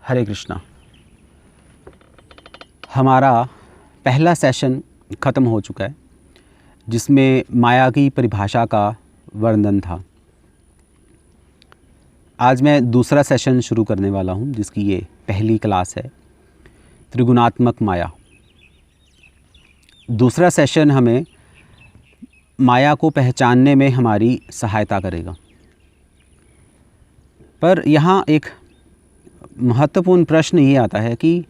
हरे कृष्णा। हमारा पहला सेशन ख़त्म हो चुका है जिसमें माया की परिभाषा का वर्णन था। आज मैं दूसरा सेशन शुरू करने वाला हूं जिसकी ये पहली क्लास है, त्रिगुणात्मक माया। दूसरा सेशन हमें माया को पहचानने में हमारी सहायता करेगा। पर यहाँ एक महत्वपूर्ण प्रश्न ये आता है कि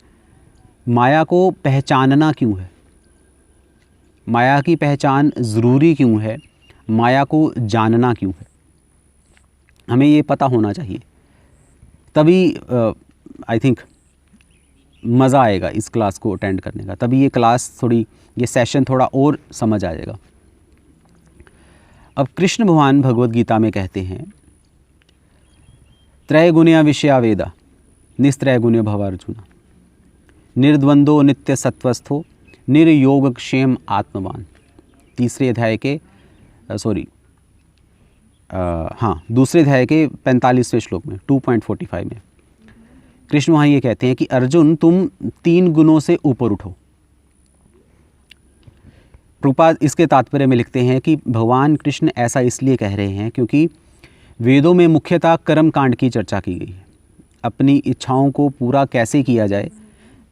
माया को पहचानना क्यों है, माया की पहचान ज़रूरी क्यों है, माया को जानना क्यों है। हमें ये पता होना चाहिए, तभी आई थिंक मज़ा आएगा इस क्लास को अटेंड करने का, तभी ये सेशन थोड़ा और समझ आएगा। अब कृष्ण भगवान भगवद गीता में कहते हैं, त्रैगुण्या विषया वेदा निस्त्रैगुण्य भव अर्जुन, निर्द्वंदो नित्य सत्वस्थो निर्योगक्षेम आत्मवान। दूसरे अध्याय के 45वें श्लोक में 2.45 में कृष्ण वहाँ ये कहते हैं कि अर्जुन तुम 3 गुणों से ऊपर उठो। प्रभुपाद इसके तात्पर्य में लिखते हैं कि भगवान कृष्ण ऐसा इसलिए कह रहे हैं क्योंकि वेदों में मुख्यतः कर्म कांड की चर्चा की गई है। अपनी इच्छाओं को पूरा कैसे किया जाए,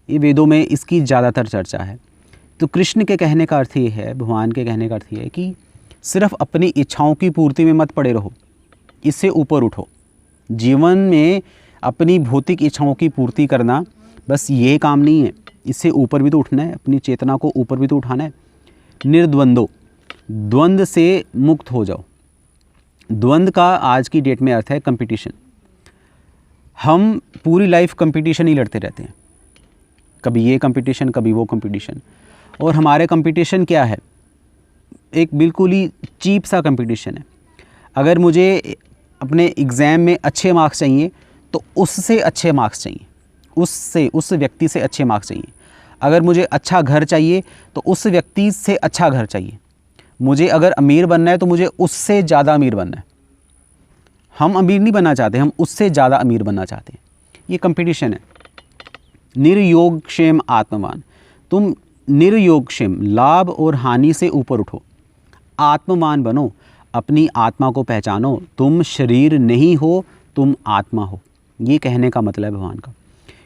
ये वेदों में इसकी ज़्यादातर चर्चा है। तो कृष्ण के कहने का अर्थ ये है, भगवान के कहने का अर्थ ये है कि सिर्फ अपनी इच्छाओं की पूर्ति में मत पड़े रहो, इससे ऊपर उठो। जीवन में अपनी भौतिक इच्छाओं की पूर्ति करना बस ये काम नहीं है, इससे ऊपर भी तो उठना है, अपनी चेतना को ऊपर भी तो उठाना है। निर्द्वंदो, द्वंद्व से मुक्त हो जाओ। द्वंद्व का आज की डेट में अर्थ है कंपटीशन। हम पूरी लाइफ कंपटीशन ही लड़ते रहते हैं, कभी ये कंपटीशन कभी वो कंपटीशन। और हमारे कंपटीशन क्या है, एक बिल्कुल ही चीप सा कंपटीशन है। अगर मुझे अपने एग्ज़ाम में अच्छे मार्क्स चाहिए तो उससे अच्छे मार्क्स चाहिए, उस व्यक्ति से अच्छे मार्क्स चाहिए। अगर मुझे अच्छा घर चाहिए तो उस व्यक्ति से अच्छा घर चाहिए। मुझे अगर अमीर बनना है तो मुझे उससे ज़्यादा अमीर बनना है। हम अमीर नहीं बनना चाहते, हम उससे ज़्यादा अमीर बनना चाहते हैं। ये कंपटीशन है। निर्योगक्षेम आत्मवान, तुम निर्योगक्षेम, लाभ और हानि से ऊपर उठो, आत्मवान बनो, अपनी आत्मा को पहचानो। तुम शरीर नहीं हो, तुम आत्मा हो। ये कहने का मतलब है भगवान का।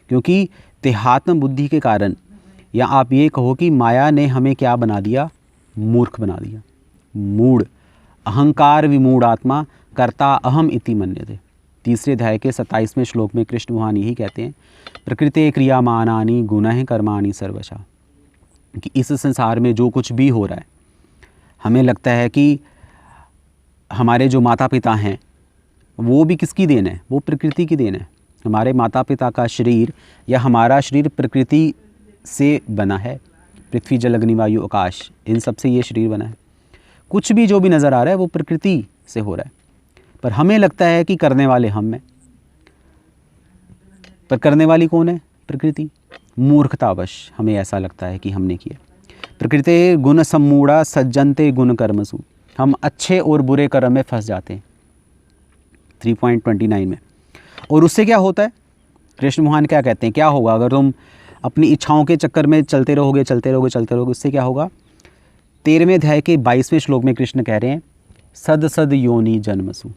क्योंकि देहात्म बुद्धि के कारण, या आप ये कहो कि माया ने हमें क्या बना दिया, मूर्ख बना दिया, मूढ़। अहंकार विमूढ़ आत्मा कर्ता अहम इति मन्यते। तीसरे अध्याय के 27वें श्लोक में कृष्ण भगवान यही कहते हैं, प्रकृते क्रियामानानि गुणः कर्माणि सर्वशः। कि इस संसार में जो कुछ भी हो रहा है, हमें लगता है कि हमारे जो माता पिता हैं वो भी किसकी देन है, वो प्रकृति की देन है। हमारे माता पिता का शरीर या हमारा शरीर प्रकृति से बना है। पृथ्वी जल अग्नि वायु आकाश, इन सब से ये शरीर बना है। कुछ भी जो भी नज़र आ रहा है वो प्रकृति से हो रहा है। पर हमें लगता है कि करने वाले हम हैं, पर करने वाली कौन है, प्रकृति। मूर्खतावश हमें ऐसा लगता है कि हमने किया। प्रकृति गुण सम्मूढ़ा सज्जनते गुण कर्मसु, हम अच्छे और बुरे कर्म में फंस जाते हैं 3.29 में। और उससे क्या होता है, कृष्ण भगवान क्या कहते हैं, क्या होगा अगर तुम अपनी इच्छाओं के चक्कर में चलते रहोगे, उससे क्या होगा। 13वें अध्याय के 22वें श्लोक में कृष्ण कह रहे हैं, सद सद योनि जन्मसु,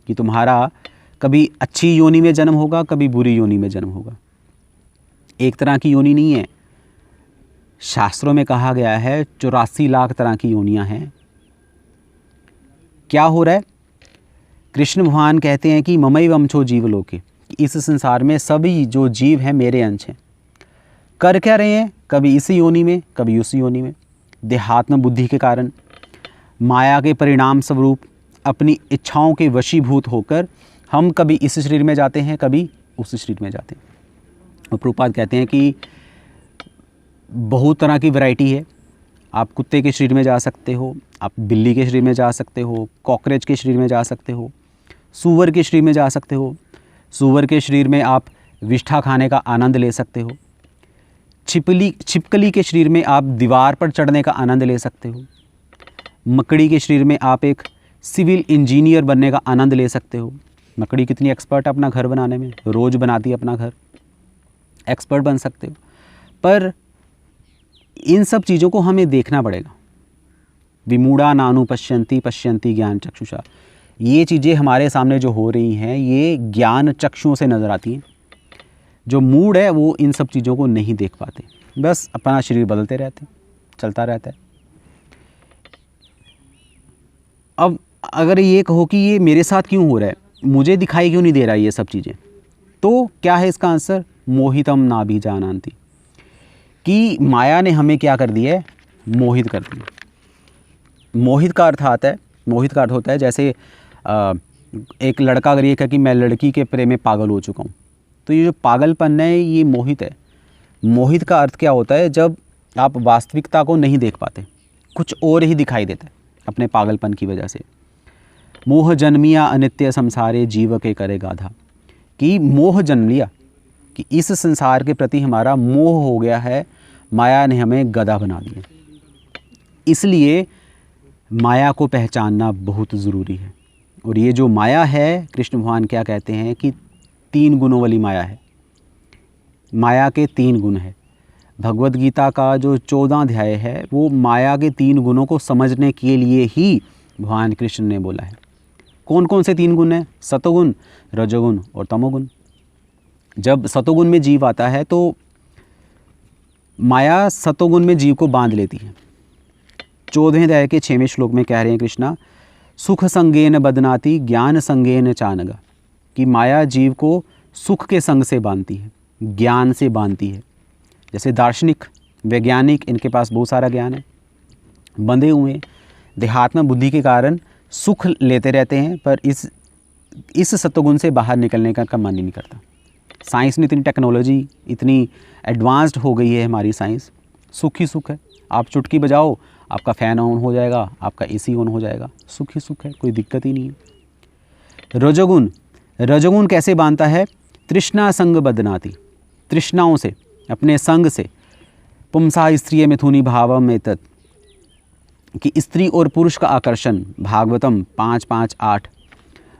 कि तुम्हारा कभी अच्छी योनि में जन्म होगा, कभी बुरी योनि में जन्म होगा। एक तरह की योनि नहीं है। शास्त्रों में कहा गया है 84 लाख तरह की योनियां हैं। क्या हो रहा है, कृष्ण भगवान कहते हैं कि ममैव अंशो जीवलोके, इस संसार में सभी जो जीव हैं मेरे अंश हैं। कर क्या रहे हैं, कभी इस योनि में कभी उस योनि में। देहात्म बुद्धि के कारण, माया के परिणाम स्वरूप, अपनी इच्छाओं के वशीभूत होकर हम कभी इस शरीर में जाते हैं, कभी उस शरीर में जाते हैं। और प्रभुपाद कहते हैं कि बहुत तरह की वैरायटी है। आप कुत्ते के शरीर में जा सकते हो, आप बिल्ली के शरीर में जा सकते हो, कॉकरोच के शरीर में जा सकते हो, सूअर के शरीर में जा सकते हो। सूअर के शरीर में आप विष्ठा खाने का आनंद ले सकते हो। छिपकली के शरीर में आप दीवार पर चढ़ने का आनंद ले सकते हो। मकड़ी के शरीर में आप एक सिविल इंजीनियर बनने का आनंद ले सकते हो। मकड़ी कितनी एक्सपर्ट है अपना घर बनाने में, रोज़ बनाती है अपना घर। एक्सपर्ट बन सकते हो, पर इन सब चीज़ों को हमें देखना पड़ेगा। विमूढ़ा नानु पश्यन्ति पश्यन्ति ज्ञान चक्षुषा, ये चीज़ें हमारे सामने जो हो रही हैं ये ज्ञान चक्षुओं से नज़र आती हैं। जो मूड है वो इन सब चीज़ों को नहीं देख पाते, बस अपना शरीर बदलते रहते, चलता रहता है। अब अगर ये कहो कि ये मेरे साथ क्यों हो रहा है, मुझे दिखाई क्यों नहीं दे रहा है ये सब चीज़ें, तो क्या है इसका आंसर? मोहितम नाभि जानन्ति, कि माया ने हमें क्या कर दिया है? मोहित कर दिया। मोहित का अर्थ आता है, मोहित का अर्थ होता है जैसे एक लड़का अगर ये कहे कि मैं लड़की के प्रेम में पागल हो चुका हूँ, तो ये जो पागलपन है ये मोहित है। मोहित का अर्थ क्या होता है? जब आप वास्तविकता को नहीं देख पाते, कुछ और ही दिखाई देता है अपने पागलपन की वजह से। मोह जन्मिया अनित्य संसारे जीव के करे गाधा, कि मोह जन्म लिया, कि इस संसार के प्रति हमारा मोह हो गया है, माया ने हमें गधा बना दिया। इसलिए माया को पहचानना बहुत ज़रूरी है। और ये जो माया है, कृष्ण भगवान क्या कहते हैं कि 3 गुणों वाली माया है। माया के 3 गुण है। भगवद गीता का जो 14 अध्याय है वो माया के 3 गुणों को समझने के लिए ही भगवान कृष्ण ने बोला है। कौन कौन से 3 गुण हैं? सतोगुण, रजोगुण और तमोगुण। जब सतोगुण में जीव आता है तो माया सतोगुण में जीव को बांध लेती है। 14वें अध्याय के 6वें श्लोक में कह रहे हैं कृष्णा, सुख संगेन बदनाति ज्ञान संगेन चानगा, कि माया जीव को सुख के संग से बांधती है, ज्ञान से बांधती है। जैसे दार्शनिक, वैज्ञानिक, इनके पास बहुत सारा ज्ञान है, बंधे हुए देहात्म बुद्धि के कारण सुख लेते रहते हैं, पर इस सत्वगुण से बाहर निकलने का मन ही नहीं करता। साइंस ने इतनी टेक्नोलॉजी, इतनी एडवांस्ड हो गई है हमारी साइंस, सुख ही सुख है। आप चुटकी बजाओ, आपका फ़ैन ऑन हो जाएगा, आपका एसी ऑन हो जाएगा, सुख ही सुख है, कोई दिक्कत ही नहीं है। रजोगुण, रजोगुण कैसे बांधता है? तृष्णा संग बदनाति, तृष्णाओं से, अपने संग से। पुंसा स्त्रिय मिथुनी भावम एतत्, कि स्त्री और पुरुष का आकर्षण, भागवतम 5:5-8,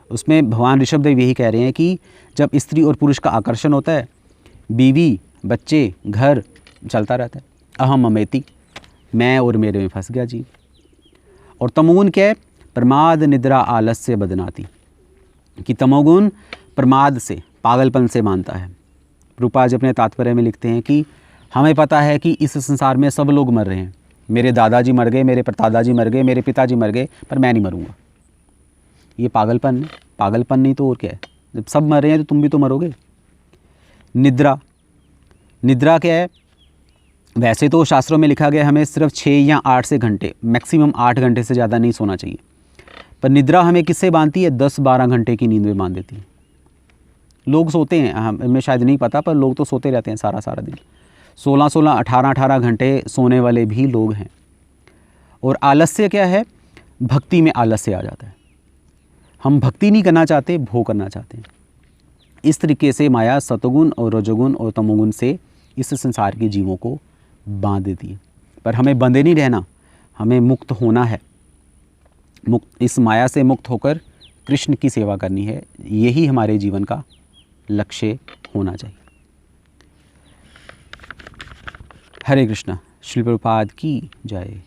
उसमें भगवान ऋषभदेव यही कह रहे हैं कि जब स्त्री और पुरुष का आकर्षण होता है, बीवी, बच्चे, घर चलता रहता है। अहम ममेति, मैं और मेरे में फंस गया जीव। और तमोगुण क्या है? प्रमाद निद्रा आलस्य बदनाति, कि तमोगुण प्रमाद से, पागलपन से मानता है। रूपा जी अपने तात्पर्य में लिखते हैं कि हमें पता है कि इस संसार में सब लोग मर रहे हैं, मेरे दादाजी मर गए, मेरे परदादाजी मर गए, मेरे पिताजी मर गए, पर मैं नहीं मरूंगा। ये पागलपन है। पागलपन नहीं तो और क्या है? जब सब मर रहे हैं तो तुम भी तो मरोगे। निद्रा, निद्रा क्या है? वैसे तो शास्त्रों में लिखा गया हमें सिर्फ 6 या 8 से घंटे, मैक्सिमम 8 घंटे से ज़्यादा नहीं सोना चाहिए, पर निद्रा हमें किससे बांधती है? 10-12 घंटे की नींद में बांध देती है। लोग सोते हैं, हमें शायद नहीं पता, पर लोग तो सोते रहते हैं सारा दिन। 16-16, 18-18 घंटे सोने वाले भी लोग हैं। और आलस्य क्या है? भक्ति में आलस्य आ जाता है। हम भक्ति नहीं करना चाहते, भोग करना चाहते हैं। इस तरीके से माया सतोगुण और रजोगुण और तमोगुण से इस संसार के जीवों को बांध देती है। पर हमें बंधे नहीं रहना, हमें मुक्त होना है। इस माया से मुक्त होकर कृष्ण की सेवा करनी है। यही हमारे जीवन का लक्ष्य होना चाहिए। हरे कृष्णा। श्री प्रभुपाद की जय।